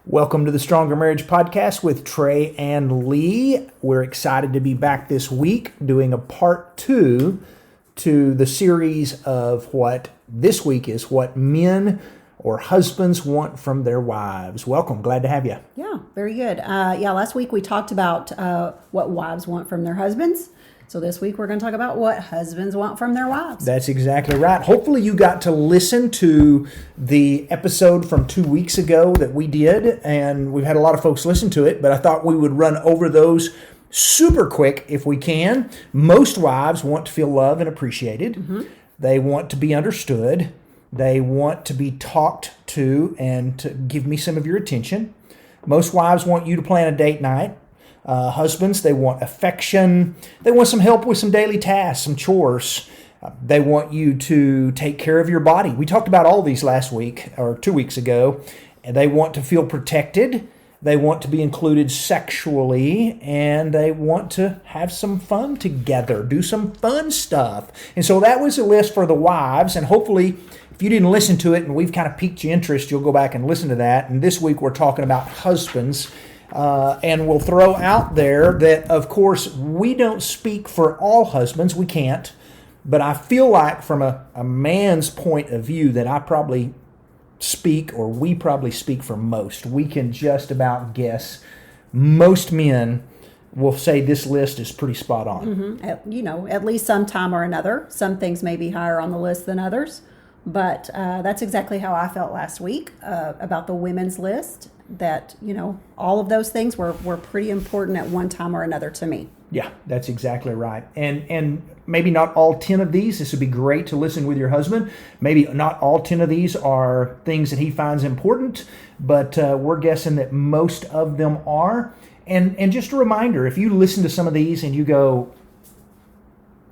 Welcome to the Stronger Marriage Podcast with Trey and Lee. We're excited to be back this week doing a part 2 to the series of what this week is what men or husbands want from their wives. Welcome. Glad to have you. Yeah, very good. Last week we talked about what wives want from their husbands. So this week we're going to talk about what husbands want from their wives. That's exactly right. Hopefully you got to listen to the episode from 2 weeks ago that we did, and we've had a lot of folks listen to it, but I thought we would run over those super quick if we can. Most wives want to feel loved and appreciated. Mm-hmm. They want to be understood. They want to be talked to and to give me some of your attention. Most wives want you to plan a date night. Husbands, they want affection. They want some help with some daily tasks, some chores. They want you to take care of your body. We talked about all these last week or 2 weeks ago. And they want to feel protected. They want to be included sexually, and they want to have some fun together, do some fun stuff. And so that was a list for the wives, and hopefully if you didn't listen to it and we've kind of piqued your interest, you'll go back and listen to that. And this week we're talking about husbands. And we'll throw out there that, of course, we don't speak for all husbands. We can't. But I feel like from a man's point of view that I probably speak, or we probably speak for most. We can just about guess. Most men will say this list is pretty spot on. Mm-hmm. At least sometime or another. Some things may be higher on the list than others. But that's exactly how I felt last week about the women's list. That, all of those things were pretty important at one time or another to me. Yeah, that's exactly right. And maybe not all 10 of these. This would be great to listen with your husband. Maybe not all 10 of these are things that he finds important, but we're guessing that most of them are. And just a reminder, if you listen to some of these and you go,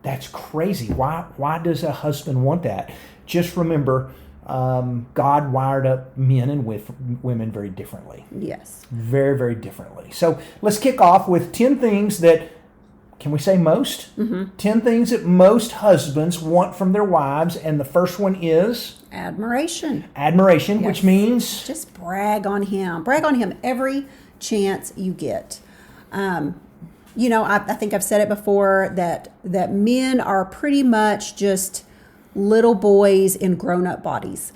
that's crazy. Why does a husband want that? Just remember, God wired up men and women very differently. Yes. Very, very differently. So let's kick off with 10 things that, can we say most? Mm-hmm. 10 things that most husbands want from their wives. And the first one is? Admiration. Admiration, Yes. Which means? Just brag on him. Brag on him every chance you get. I think I've said it before that men are pretty much just little boys in grown-up bodies.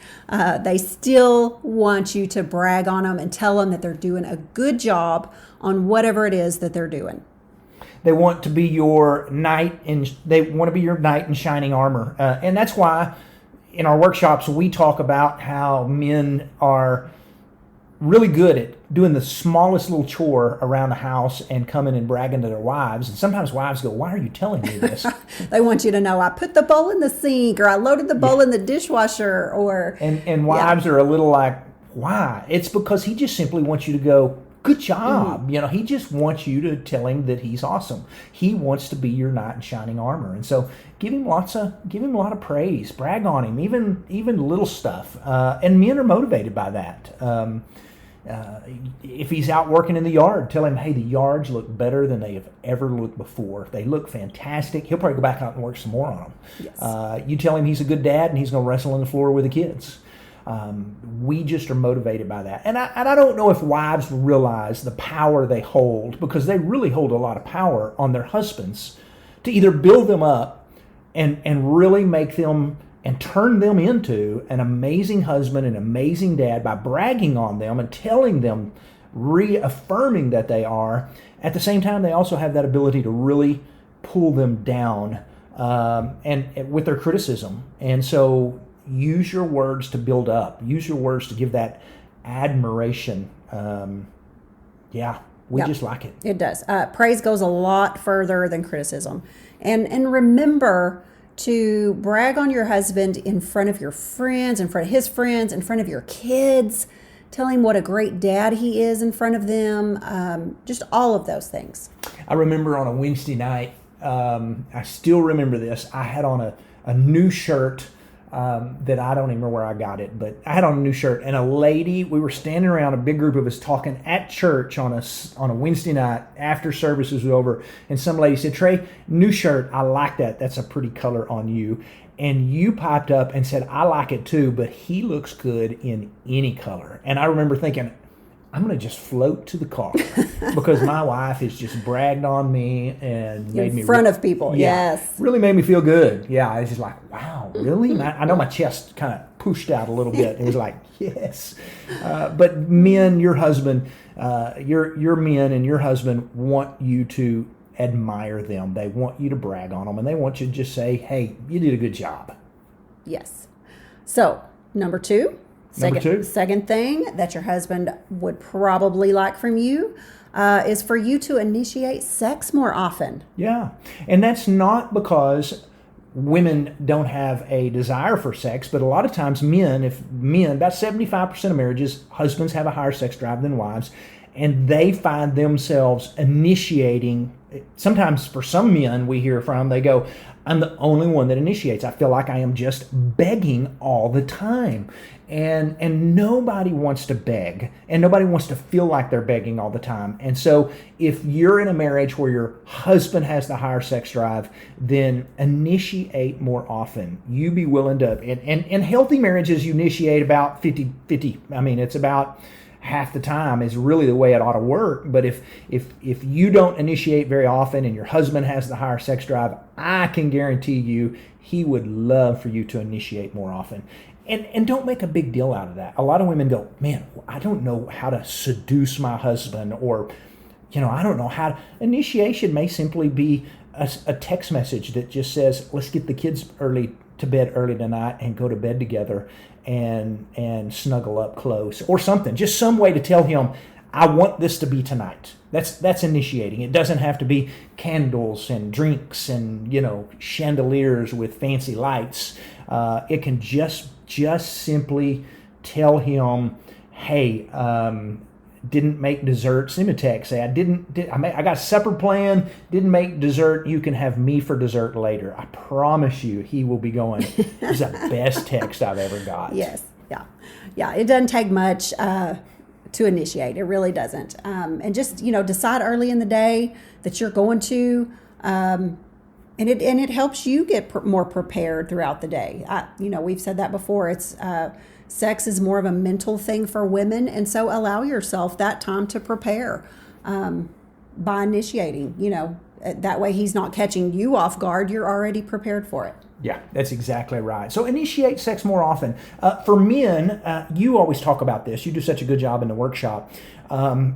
They still want you to brag on them and tell them that they're doing a good job on whatever it is that they're doing. They want to be your knight in shining armor. And that's why in our workshops we talk about how men are really good at doing the smallest little chore around the house and coming and bragging to their wives. And sometimes wives go, why are you telling me this? They want you to know, I put the bowl in the sink, or I loaded the bowl in the dishwasher, or... And wives are a little like, why? It's because he just simply wants you to go, good job. Mm-hmm. He just wants you to tell him that he's awesome. He wants to be your knight in shining armor. And so give him a lot of praise, brag on him, even little stuff. And men are motivated by that. If he's out working in the yard, tell him, hey, the yards look better than they have ever looked before. They look fantastic. He'll probably go back out and work some more on them. Yes. You tell him he's a good dad and he's going to wrestle on the floor with the kids. We just are motivated by that. And I don't know if wives realize the power they hold, because they really hold a lot of power on their husbands to either build them up and really make them and turn them into an amazing husband, an amazing dad by bragging on them and telling them, reaffirming that they are. At the same time, they also have that ability to really pull them down and with their criticism. And so use your words to build up. Use your words to give that admiration. We just like it. It does. Praise goes a lot further than criticism. And remember to brag on your husband in front of your friends, in front of his friends, in front of your kids. Tell him what a great dad he is in front of them. Just all of those things. I remember on a Wednesday night, I still remember this. I had on a new shirt that I don't even remember where I got it, but I had on a new shirt, and a lady, we were standing around, a big group of us talking at church on a Wednesday night after services was over, and some lady said, Trey, new shirt, I like that. That's a pretty color on you. And you piped up and said, I like it too, but he looks good in any color. And I remember thinking, I'm going to just float to the car because my wife has just bragged on me and made me in front of people. Yes, really made me feel good. Yeah, I was just like, wow, really? And I know my chest kind of pushed out a little bit. It was like, yes. But men, your husband, your men and your husband want you to admire them. They want you to brag on them, and they want you to just say, hey, you did a good job. Yes. So, number two. Number two. Second thing that your husband would probably like from you is for you to initiate sex more often. Yeah. And that's not because women don't have a desire for sex, but a lot of times about 75% of marriages, husbands have a higher sex drive than wives, and they find themselves initiating. Sometimes for some men we hear from, they go, I'm the only one that initiates. I feel like I am just begging all the time. And nobody wants to beg, and nobody wants to feel like they're begging all the time. And so if you're in a marriage where your husband has the higher sex drive, then initiate more often. You be willing to, and healthy marriages, you initiate about 50-50. I mean, it's about half the time is really the way it ought to work. But if you don't initiate very often and your husband has the higher sex drive, I can guarantee you he would love for you to initiate more often. And don't make a big deal out of that. A lot of women go, man, I don't know how to seduce my husband, or, I don't know how to. Initiation may simply be a text message that just says, let's get the kids to bed early tonight and go to bed together and snuggle up close, or something. Just some way to tell him, I want this to be tonight. That's initiating. It doesn't have to be candles and drinks and, chandeliers with fancy lights. It can just simply tell him, hey, didn't make dessert. Send him a text. Say, I got a supper plan, didn't make dessert. You can have me for dessert later. I promise you he will be going, this is the best text I've ever got. Yes. Yeah. It doesn't take much to initiate. It really doesn't. And just, decide early in the day that you're going to, and it helps you get more prepared throughout the day. We've said that before. It's sex is more of a mental thing for women, and so allow yourself that time to prepare by initiating. That way he's not catching you off guard. You're already prepared for it. Yeah, that's exactly right. So initiate sex more often. For men, you always talk about this. You do such a good job in the workshop.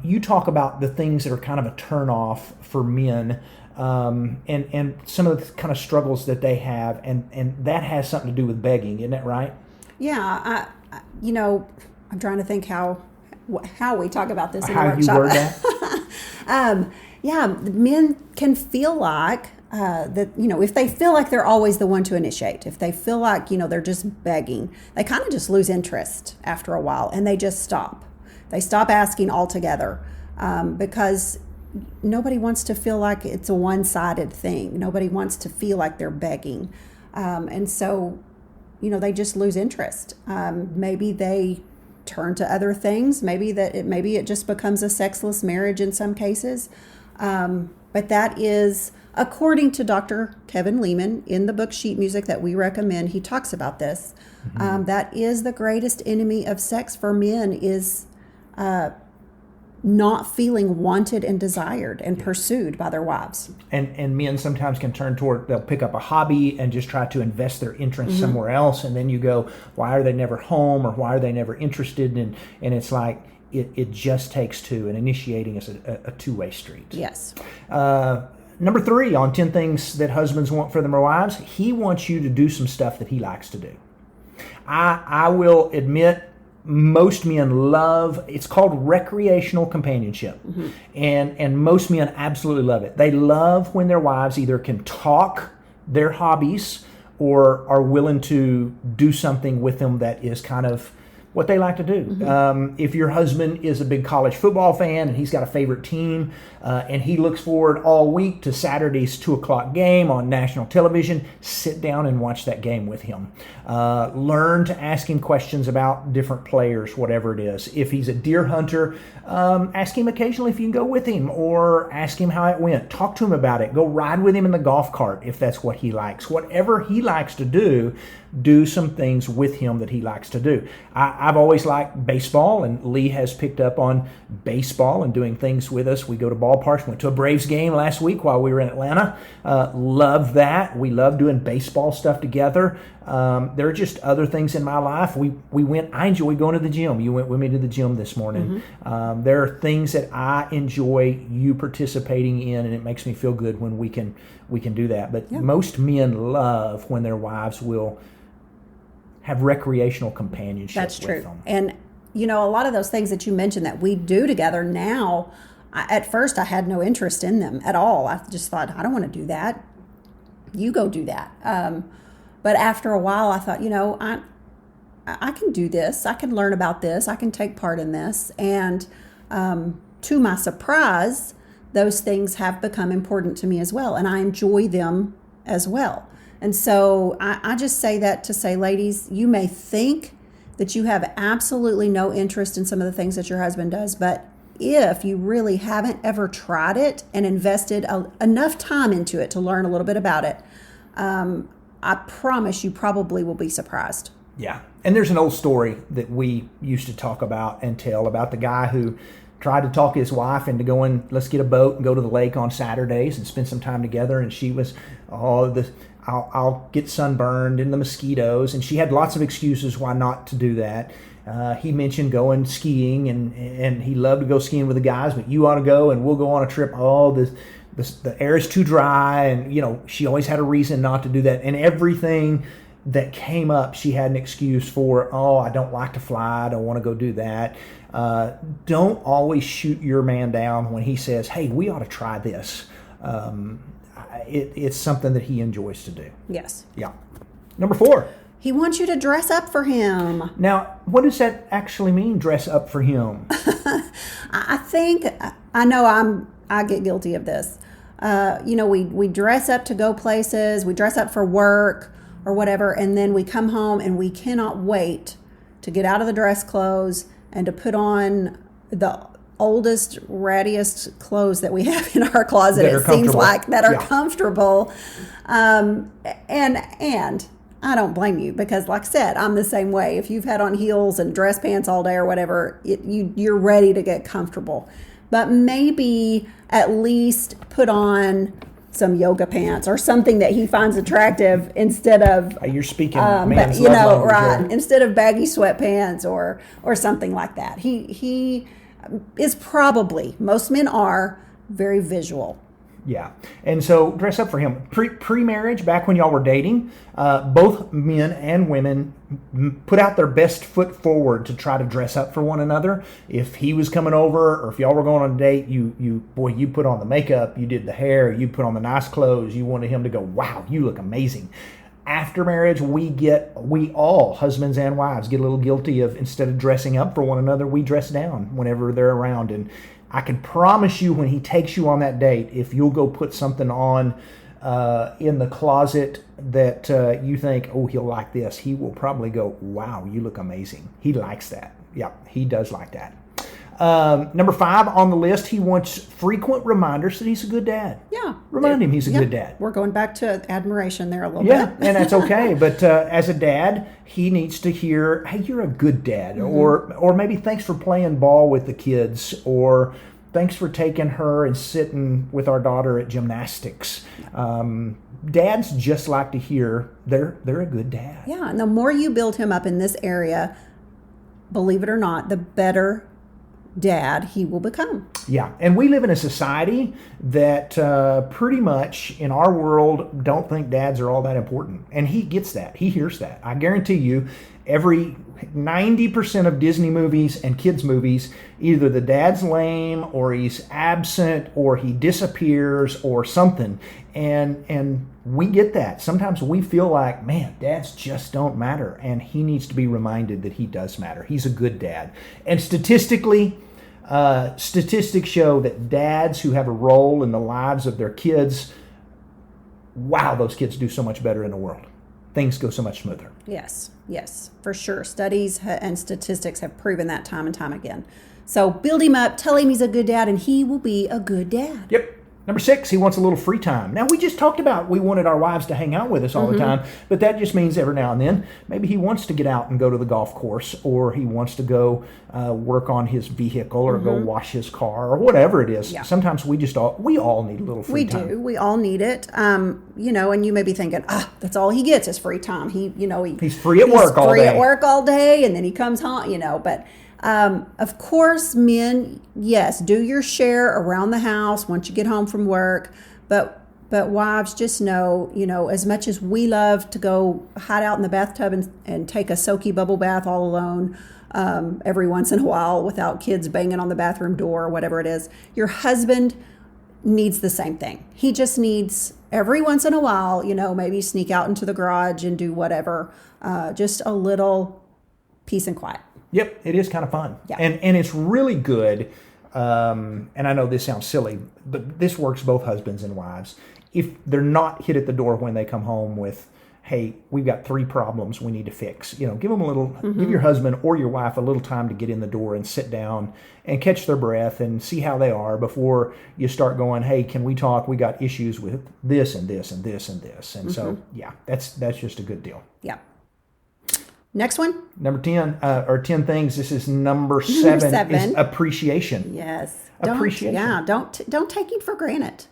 You talk about the things that are kind of a turn off for men. And some of the kind of struggles that they have, and that has something to do with begging, isn't that right? Yeah, I'm trying to think how we talk about this in the workshop. How you word that? Men can feel like that, if they feel like they're always the one to initiate, if they feel like, they're just begging, they kind of just lose interest after a while, and they just stop. They stop asking altogether because nobody wants to feel like it's a one-sided thing. Nobody wants to feel like they're begging. And so, they just lose interest. Maybe they turn to other things. Maybe it just becomes a sexless marriage in some cases. But that is, according to Dr. Kevin Leman in the book Sheet Music that we recommend, he talks about this. Mm-hmm. That is the greatest enemy of sex for men is not feeling wanted and desired and pursued by their wives. And men sometimes can turn toward, they'll pick up a hobby and just try to invest their interest mm-hmm. somewhere else. And then you go, why are they never home, or why are they never interested? And it's like, it just takes two, and initiating is a two-way street. Yes. Number 3 on 10 things that husbands want for their wives, he wants you to do some stuff that he likes to do. I will admit, most men love, it's called recreational companionship. Mm-hmm. And most men absolutely love it. They love when their wives either can talk their hobbies or are willing to do something with them that is kind of what they like to do. Mm-hmm. If your husband is a big college football fan and he's got a favorite team and he looks forward all week to Saturday's 2:00 game on national television, sit down and watch that game with him. Learn to ask him questions about different players, whatever it is. If he's a deer hunter, ask him occasionally if you can go with him, or ask him how it went. Talk to him about it. Go ride with him in the golf cart if that's what he likes. Whatever he likes to do, do some things with him that he likes to do. I've always liked baseball, and Lee has picked up on baseball and doing things with us. We go to ballparks. Went to a Braves game last week while we were in Atlanta. Love that. We love doing baseball stuff together. There are just other things in my life. I enjoy going to the gym. You went with me to the gym this morning. There are things that I enjoy you participating in, and it makes me feel good when we can do that. But most men love when their wives will have recreational companionship. That's true. With them. And a lot of those things that you mentioned that we do together now, at first I had no interest in them at all. I just thought, I don't want to do that. You go do that. But after a while, I thought, I can do this. I can learn about this. I can take part in this. And to my surprise, those things have become important to me as well. And I enjoy them as well. And so I just say that to say, ladies, you may think that you have absolutely no interest in some of the things that your husband does, but if you really haven't ever tried it and invested enough time into it to learn a little bit about it, I promise you probably will be surprised. Yeah. And there's an old story that we used to talk about and tell about the guy who tried to talk his wife into going, let's get a boat and go to the lake on Saturdays and spend some time together. And she was, I'll get sunburned and the mosquitoes. And she had lots of excuses why not to do that. He mentioned going skiing, and he loved to go skiing with the guys, but you ought to go and we'll go on a trip. The air is too dry. And, she always had a reason not to do that. And everything that came up, she had an excuse for, I don't like to fly. I don't want to go do that. Don't always shoot your man down when he says, hey, we ought to try this. It's something that he enjoys to do. Yes. Yeah. Number 4. He wants you to dress up for him. Now, what does that actually mean, dress up for him? I get guilty of this. We dress up to go places, we dress up for work or whatever, and then we come home and we cannot wait to get out of the dress clothes and to put on the oldest, rattiest clothes that we have in our closet. It seems like that are comfortable. And I don't blame you because, like I said, I'm the same way. If you've had on heels and dress pants all day or whatever, you're ready to get comfortable. But maybe at least put on some yoga pants or something that he finds attractive instead of you're speaking man's love language, right, instead of baggy sweatpants or something like that. He is probably, most men are, very visual. Yeah. And so dress up for him. Pre-marriage, back when y'all were dating, both men and women put out their best foot forward to try to dress up for one another. If he was coming over or if y'all were going on a date, you put on the makeup, you did the hair, you put on the nice clothes, you wanted him to go, wow, you look amazing. After marriage, we all, husbands and wives, get a little guilty of, instead of dressing up for one another, we dress down whenever they're around. And I can promise you when he takes you on that date, if you'll go put something on in the closet that you think, oh, he'll like this, he will probably go, wow, you look amazing. He likes that. Yeah, he does like that. Number 5 on the list, he wants frequent reminders that he's a good dad. Yeah. Remind him he's a good dad. We're going back to admiration there a little bit. Yeah, and that's okay. But as a dad, he needs to hear, hey, you're a good dad. Mm-hmm. Or maybe thanks for playing ball with the kids. Or thanks for taking her and sitting with our daughter at gymnastics. Dads just like to hear they're a good dad. Yeah, and the more you build him up in this area, believe it or not, the better dad he will become. Yeah, and we live in a society that pretty much in our world don't think dads are all that important. And he gets that. He hears that. I guarantee you, every 90% of Disney movies and kids movies, either the dad's lame or he's absent or he disappears or something. And we get that. Sometimes we feel like, man, dads just don't matter. And he needs to be reminded that he does matter. He's a good dad. And statistics show that dads who have a role in the lives of their kids, wow, those kids do so much better in the world. Things go so much smoother. Yes, for sure. Studies and statistics have proven that time and time again. So build him up, tell him he's a good dad, and he will be a good dad. Yep. Number 6, he wants a little free time. Now, we just talked about we wanted our wives to hang out with us all the time, but that just means every now and then, maybe he wants to get out and go to the golf course, or he wants to go work on his vehicle, or go wash his car, or whatever it is. Yeah. Sometimes we all need a little free time. We do. We all need it. You know, and you may be thinking, that's all he gets is free time. He's free at work all day. Free at work all day, and then he comes home, but... of course, men, yes, do your share around the house once you get home from work. But wives, just know, as much as we love to go hide out in the bathtub and take a soaky bubble bath all alone every once in a while without kids banging on the bathroom door or whatever it is, your husband needs the same thing. He just needs every once in a while, maybe sneak out into the garage and do whatever, just a little peace and quiet. Yep, it is kind of fun. Yeah. And it's really good, and I know this sounds silly, but this works both husbands and wives. If they're not hit at the door when they come home with, hey, we've got 3 problems we need to fix, give them a little, give your husband or your wife a little time to get in the door and sit down and catch their breath and see how they are before you start going, hey, can we talk? We got issues with this and this and this and this. And so, yeah, that's just a good deal. Yeah. Next one. Number 10, or 10 things. This is number 7. Is appreciation. Yes. Appreciation. Don't take it for granted.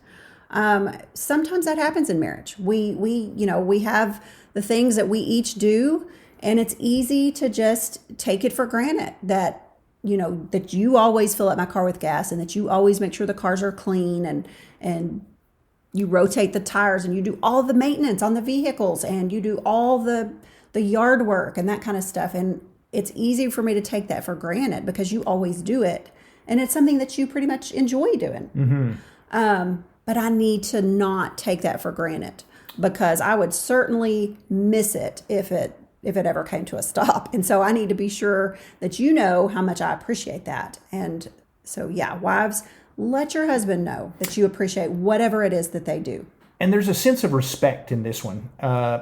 Sometimes that happens in marriage. We have the things that we each do, and it's easy to just take it for granted that you always fill up my car with gas, and that you always make sure the cars are clean, and you rotate the tires, and you do all the maintenance on the vehicles, and you do all the yard work and that kind of stuff. And it's easy for me to take that for granted because you always do it. And it's something that you pretty much enjoy doing. But I need to not take that for granted, because I would certainly miss it if it ever came to a stop. And so I need to be sure that you know how much I appreciate that. And so, yeah, wives, let your husband know that you appreciate whatever it is that they do. And there's a sense of respect in this one.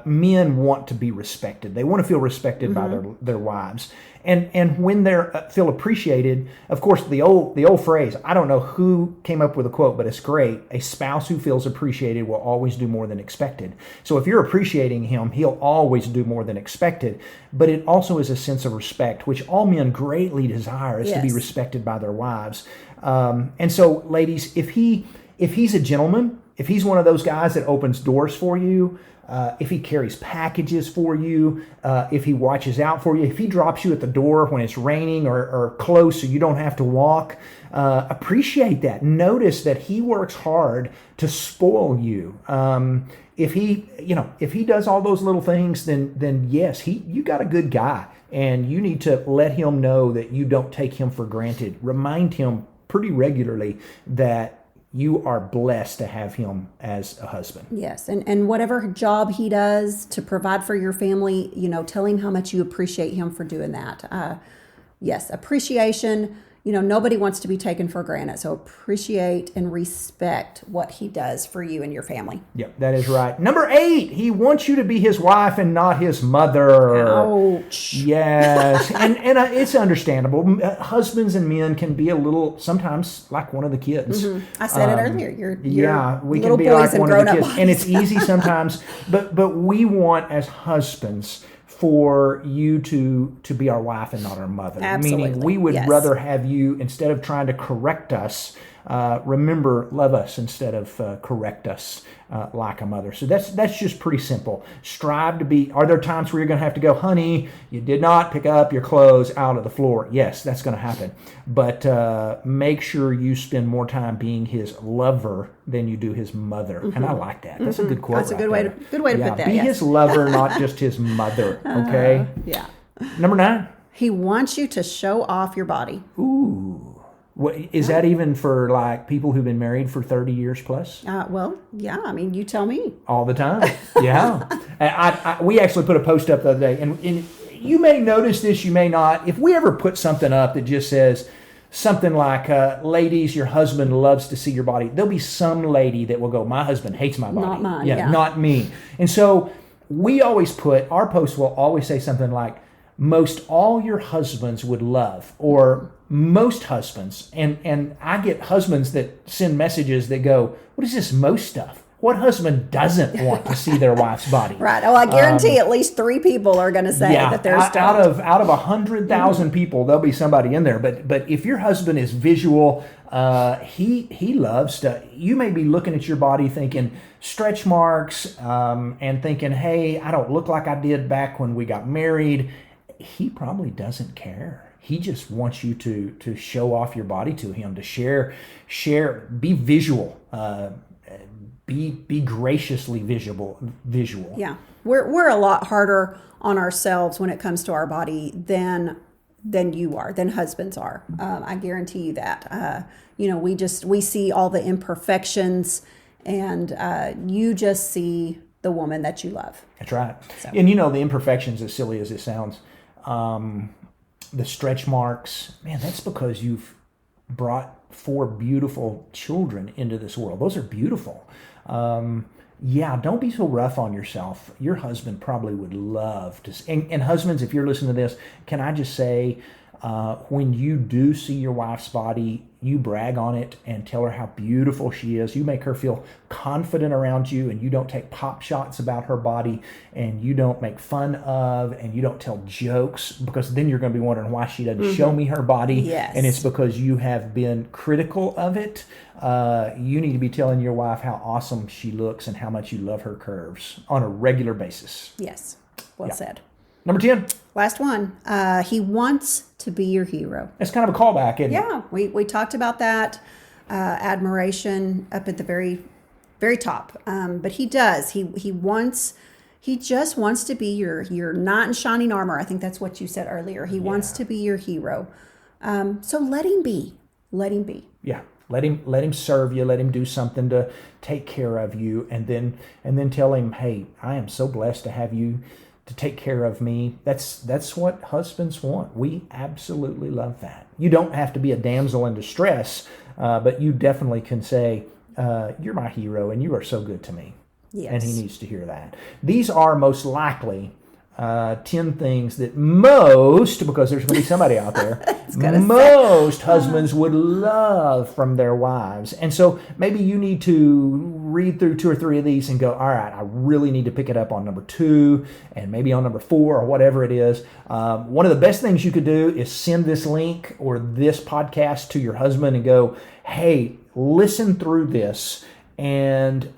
Men want to be respected. They want to feel respected by their wives. And when they feel appreciated, of course, the old phrase, I don't know who came up with a quote, but it's great. A spouse who feels appreciated will always do more than expected. So if you're appreciating him, he'll always do more than expected. But it also is a sense of respect, which all men greatly desire, is to be respected by their wives. And so, ladies, if he's a gentleman, if he's one of those guys that opens doors for you, if he carries packages for you, if he watches out for you, if he drops you at the door when it's raining or close so you don't have to walk, appreciate that. Notice that he works hard to spoil you. If he does all those little things, then yes, you got a good guy, and you need to let him know that you don't take him for granted. Remind him pretty regularly that you are blessed to have him as a husband. Yes, and whatever job he does to provide for your family, tell him how much you appreciate him for doing that. Yes, appreciation. Nobody wants to be taken for granted. So appreciate and respect what he does for you and your family. Yep, that is right. Number 8, he wants you to be his wife and not his mother. Ouch. Yes, and it's understandable. Husbands and men can be a little, sometimes, like one of the kids. I said it earlier. We little can be boys like one of the kids. bodies. And it's easy sometimes, but we want, as husbands, for you to be our wife and not our mother. Absolutely. Meaning we would Yes. rather have you, instead of trying to correct us, remember, love us instead of correct us like a mother. So that's just pretty simple. Strive to be. Are there times where you're going to have to go, honey, you did not pick up your clothes out of the floor? Yes, that's going to happen. But make sure you spend more time being his lover than you do his mother. And I like that. That's a good quote. That's a good way to put that. Be Yes. his lover, not just his mother. Okay. Yeah. Number 9. He wants you to show off your body. Ooh. What, is that even for like people who've been married for 30 years plus? Well, yeah. I mean, you tell me. All the time. Yeah. We actually put a post up the other day, and you may notice this, you may not. If we ever put something up that just says something like, ladies, your husband loves to see your body, there'll be some lady that will go, my husband hates my body. Not mine. Yeah, not me. And so we always our post will always say something like, most all your husbands would love, or most husbands, and I get husbands that send messages that go, what is this most stuff? What husband doesn't want to see their wife's body? Right. Oh, I guarantee at least 3 people are going to say that they're stoked. Out of 100,000 people, there'll be somebody in there. But if your husband is visual, he loves to. You may be looking at your body thinking stretch marks, and thinking, hey, I don't look like I did back when we got married. He probably doesn't care. He just wants you to show off your body to him, to share, be visual. Be graciously visual. Yeah, we're a lot harder on ourselves when it comes to our body than husbands are. I guarantee you that. We see all the imperfections, and you just see the woman that you love. That's right. So. And the imperfections, as silly as it sounds, the stretch marks, man, that's because you've brought 4 beautiful children into this world. Those are beautiful. Don't be so rough on yourself. Your husband probably would love to. And husbands, if you're listening to this, can I just say, when you do see your wife's body, you brag on it and tell her how beautiful she is. You make her feel confident around you, and you don't take pop shots about her body, and you don't make fun of, and you don't tell jokes, because then you're going to be wondering why she doesn't show me her body. Yes. And it's because you have been critical of it. You need to be telling your wife how awesome she looks and how much you love her curves on a regular basis. Yes. Well said. Number 10. Last one. He wants to be your hero. It's kind of a callback, isn't it? Yeah, we talked about that. Admiration up at the very, very top. But he does. He just wants to be your knight in shining armor. I think that's what you said earlier. He wants to be your hero. So let him be. Let him be. Yeah. Let him serve you. Let him do something to take care of you, and then tell him, hey, I am so blessed to have you to take care of me. That's what husbands want. We absolutely love that. You don't have to be a damsel in distress, but you definitely can say, you're my hero and you are so good to me. Yes. And he needs to hear that. These are most likely 10 things that most, because there's going to be somebody out there, most husbands would love from their wives. And so maybe you need to read through 2 or 3 of these and go, all right, I really need to pick it up on number 2 and maybe on number 4 or whatever it is. One of the best things you could do is send this link or this podcast to your husband and go, hey, listen through this and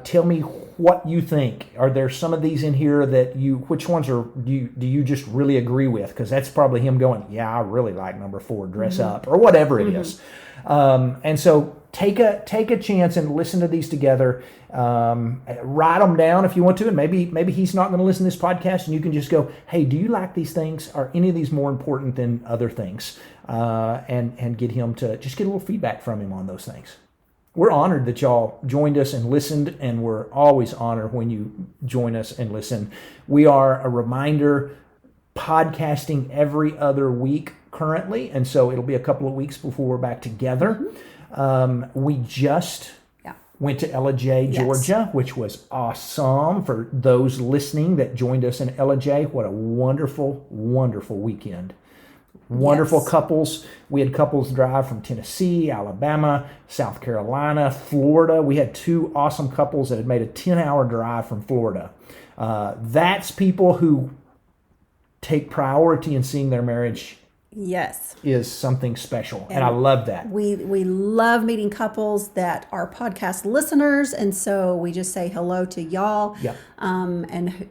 tell me what you think. Are there some of these in here that which ones do you just really agree with? Because that's probably him going, yeah, I really like number 4, dress up, or whatever it is. And so take a chance and listen to these together. Write them down if you want to, and maybe he's not going to listen to this podcast, and you can just go, hey, do you like these things? Are any of these more important than other things? And get him to just get a little feedback from him on those things. We're honored that y'all joined us and listened, and we're always honored when you join us and listen. We are a reminder podcasting every other week currently, and so it'll be a couple of weeks before we're back together. We just went to Ellijay, Georgia, which was awesome. For those listening that joined us in Ellijay, what a wonderful, wonderful weekend. Wonderful couples. We had couples drive from Tennessee, Alabama, South Carolina, Florida. We had 2 awesome couples that had made a 10-hour drive from Florida. That's people who take priority in seeing their marriage is something special. And I love that. We love meeting couples that are podcast listeners. And so we just say hello to y'all. Yep. And,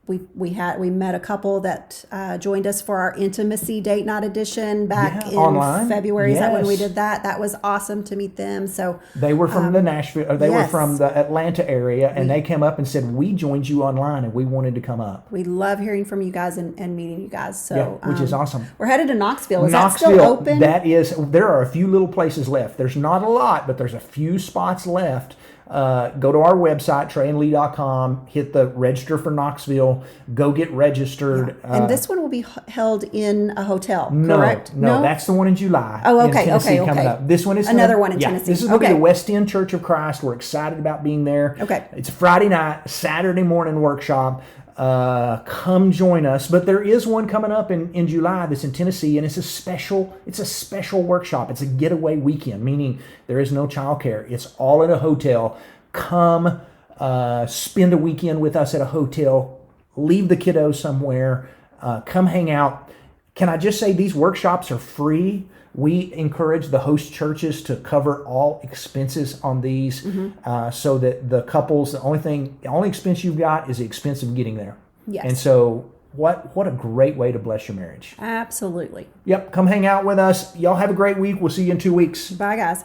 we met a couple that joined us for our intimacy date night edition back in online. February. Is that when we did that? That was awesome to meet them. So they were from the Nashville, or they were from the Atlanta area, and they came up and said, we joined you online and we wanted to come up. We love hearing from you guys and meeting you guys. So which is awesome. We're headed to Knoxville. Is that still open? There are a few little places left. There's not a lot, but there's a few spots left. Go to our website, TreyandLee.com, hit the register for Knoxville, go get registered. Yeah. And this one will be held in a hotel, correct? No, that's the one in July. Oh, okay, in Tennessee coming up. This one is another one in Tennessee. This is going to be the West End Church of Christ. We're excited about being there. Okay. It's a Friday night, Saturday morning workshop. come join us. But there is one coming up in July that's in Tennessee, and it's a special workshop. It's a getaway weekend, meaning there is no childcare. It's all in a hotel. Come spend a weekend with us at a hotel. Leave the kiddos somewhere. Come hang out. Can I just say these workshops are free? We encourage the host churches to cover all expenses on these, so that the couples, the only expense you've got is the expense of getting there. Yes. And so what a great way to bless your marriage. Absolutely. Yep. Come hang out with us. Y'all have a great week. We'll see you in 2 weeks. Bye, guys.